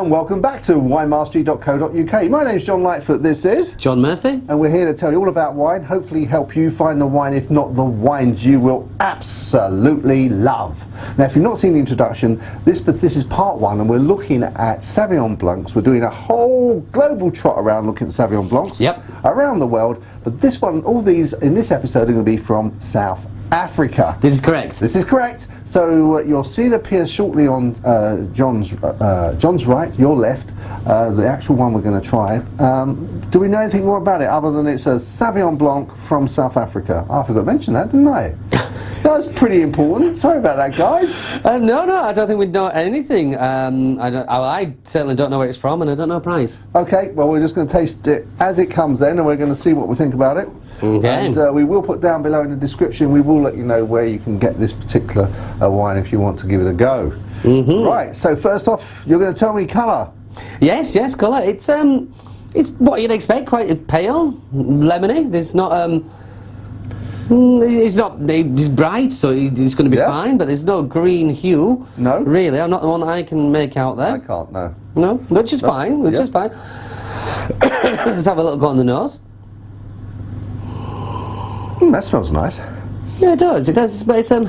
And welcome back to winemastery.co.uk. My name's John Lightfoot, this is John Murphy. And we're here to tell you all about wine, hopefully help you find the wine, if not the wines you will absolutely love. Now, if you've not seen the introduction, this is part one, and we're looking at Sauvignon Blancs. We're doing a whole global trot around looking at Sauvignon Blancs around the world, but this one, all these in this episode are going to be from South Africa. This is correct. This is correct. So you'll see it appear shortly on John's right, your left, the actual one we're going to try. Do we know anything more about it other than it's a Sauvignon Blanc from South Africa? Oh, I forgot to mention that, didn't I? That was pretty important. Sorry about that, guys. No, I don't think we know anything. I certainly don't know where it's from, and I don't know price. Okay, well, we're just going to taste it as it comes then, and we're going to see what we think about it. Okay. And we will put down below in the description, we will let you know where you can get this particular wine if you want to give it a go. Right, so first off, you're going to tell me colour. Yes, colour. It's what you'd expect, quite pale, lemony. There's not it's bright, so it's going to be fine, but there's no green hue. No. Really, I'm not the one that I can make out there. I can't, no. No, which is fine, which is fine. Let's have a little go on the nose. That smells nice. Yeah, it does, but it's a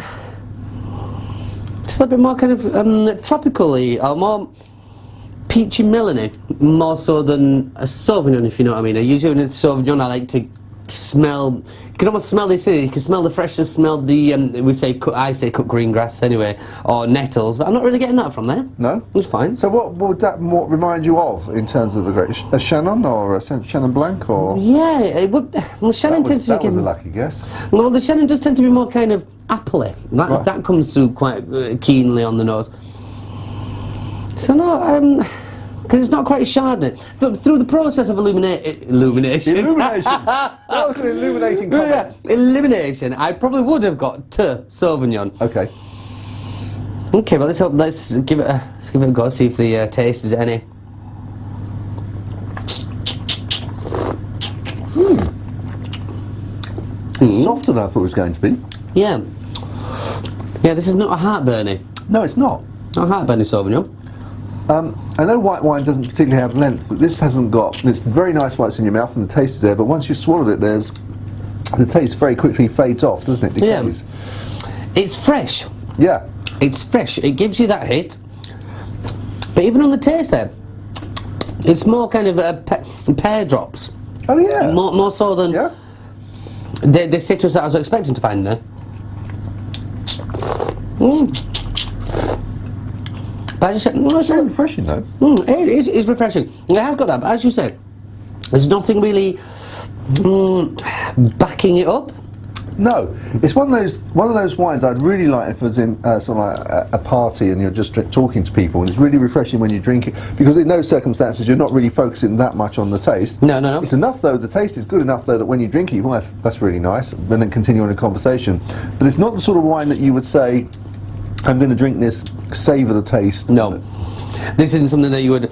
little bit more kind of tropically, or more peachy melony, more so than a Sauvignon, if you know what I mean. Usually when it's Sauvignon, I like to smell. You can almost smell this. You can smell the freshness, smell the I say cut green grass anyway, or nettles, but I'm not really getting that from there. No, it's fine. So what would that remind you of in terms of a Chenin or a Chenin Blanc, or? Yeah, it would. Well, Chenin tends to be. That was a lucky guess. Well, the Chenin does tend to be more kind of appley. That comes through quite keenly on the nose. So no, because it's not quite Chardonnay. Through the process of illumination. That was an illuminating comment. Yeah, elimination. I probably would have got to Sauvignon. Okay. Okay, well let's give it a go. See if the taste is any. It's softer than I thought it was going to be. Yeah. Yeah, this is not a heartburny. No, it's not. Not a heartburny Sauvignon. I know white wine doesn't particularly have length, but this hasn't got. It's very nice while it's in your mouth and the taste is there, but once you've swallowed it, the taste very quickly fades off, doesn't it? Decays. Yeah. It's fresh. Yeah. It's fresh. It gives you that hit, but even on the taste there, it's more kind of pear drops. Oh yeah. More so than the citrus that I was expecting to find there. But it's so refreshing though. It is refreshing. It has got that, but as you said, there's nothing really backing it up. No, it's one of those wines I'd really like if it was in sort of like a party and you're just talking to people, and it's really refreshing when you drink it, because in those circumstances you're not really focusing that much on the taste. No. It's enough though, the taste is good enough though that when you drink it, well, that's really nice, and then continue on a conversation. But it's not the sort of wine that you would say, I'm going to drink this, savour the taste. No, this isn't something that you would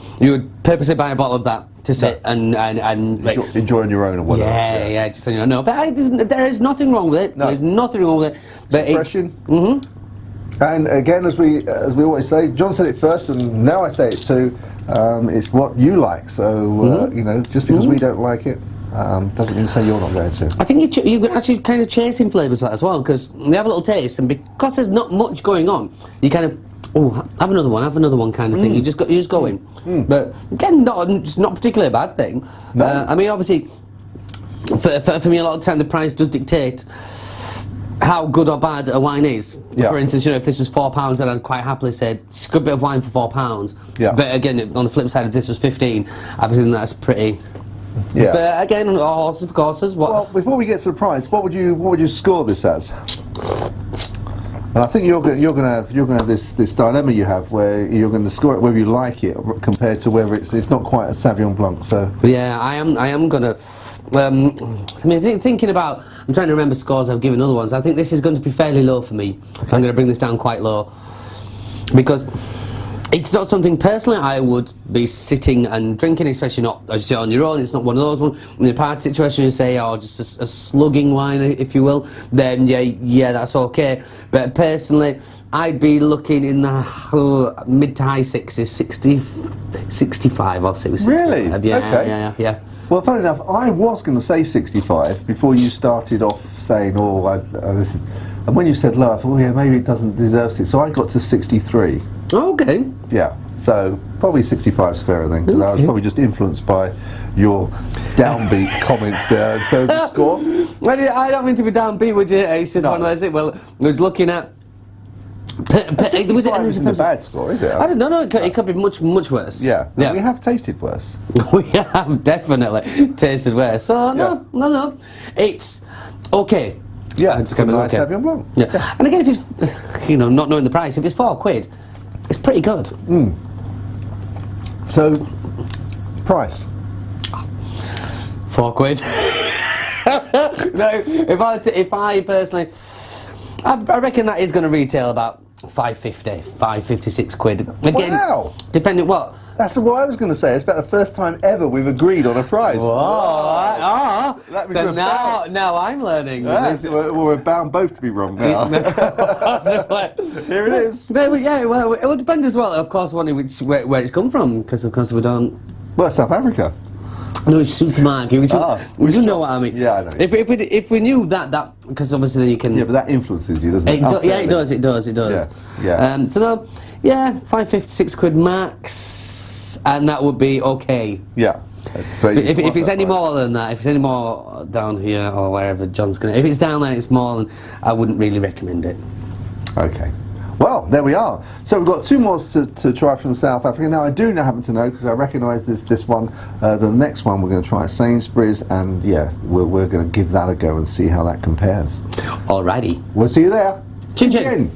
purposely buy a bottle of that to sit and like, enjoy on your own or whatever. Yeah, just so you know. No, but there is nothing wrong with it. No. There's nothing wrong with it. But refreshing. And again, as we always say, John said it first, and now I say it too. It's what you like. So you know, just because we don't like it. Doesn't mean to say you're not going to. I think you're actually kind of chasing flavours like that as well, because they have a little taste, and because there's not much going on, you kind of have another one kind of thing. You just go in. But again, it's not particularly a bad thing. No. I mean, obviously, for me, a lot of the time the price does dictate how good or bad a wine is. Yeah. For instance, you know, if this was £4, then I'd quite happily say it's a good bit of wine for £4. Yeah. But again, on the flip side, if this was 15, I think that's pretty. Yeah. But again, horses for courses. Well, before we get to the price, what would you score this as? And I think you're going to have this dilemma you have where you're going to score it whether you like it compared to whether it's not quite a Sauvignon Blanc. So yeah, I am going to. I mean, thinking about, I'm trying to remember scores I've given other ones. I think this is going to be fairly low for me. Okay. I'm going to bring this down quite low because It's not something personally I would be sitting and drinking, especially not as you say on your own. It's not one of those ones. In a party situation, you say, oh, just a slugging wine, if you will, then yeah, that's okay. But personally, I'd be looking in the mid to high 60s, 65 or 65. Really? Yeah, Okay. yeah. Well, funny enough, I was going to say 65 before you started off saying, this is... And when you said low, I thought, yeah, maybe it doesn't deserve it. So I got to 63. Okay. Yeah, so probably 65 is fairer then, because I was probably just influenced by your downbeat comments there in terms of score. Well, I don't mean to be downbeat, would you? It's just one of those things. Well, I was looking at... 65 isn't a bad score, is it? I don't know, no, it could be much worse. Yeah, we have tasted worse. We have definitely tasted worse. So, no. It's okay. Yeah, it's a nice Sauvignon Blanc. Yeah. And again, if it's, not knowing the price, if it's £4, it's pretty good. So, price? £4. No, if I personally, I reckon that is going to retail about £5.50, Again, wow. Depending what. That's what I was going to say. It's about the first time ever we've agreed on a price. Whoa! So now I'm learning. We're bound both to be wrong now. Here it is. Well, it will depend as well, of course, where it's come from, because of course we don't. Well, South Africa. No, it's supermarket. We do know what I mean. Yeah, I know. If we knew that, because obviously then you can. Yeah, but that influences you, doesn't it? It does. Yeah. So no, £5.50, £6 max, and that would be okay. Yeah. If it's any more than that, if it's any more down here or wherever John's going, if it's down there, and it's more than, I wouldn't really recommend it. Okay. Well, there we are. So we've got two more to try from South Africa. Now, I do happen to know, because I recognise this one. The next one we're going to try at Sainsbury's, and we're going to give that a go and see how that compares. Alrighty. We'll see you there. Chin chin.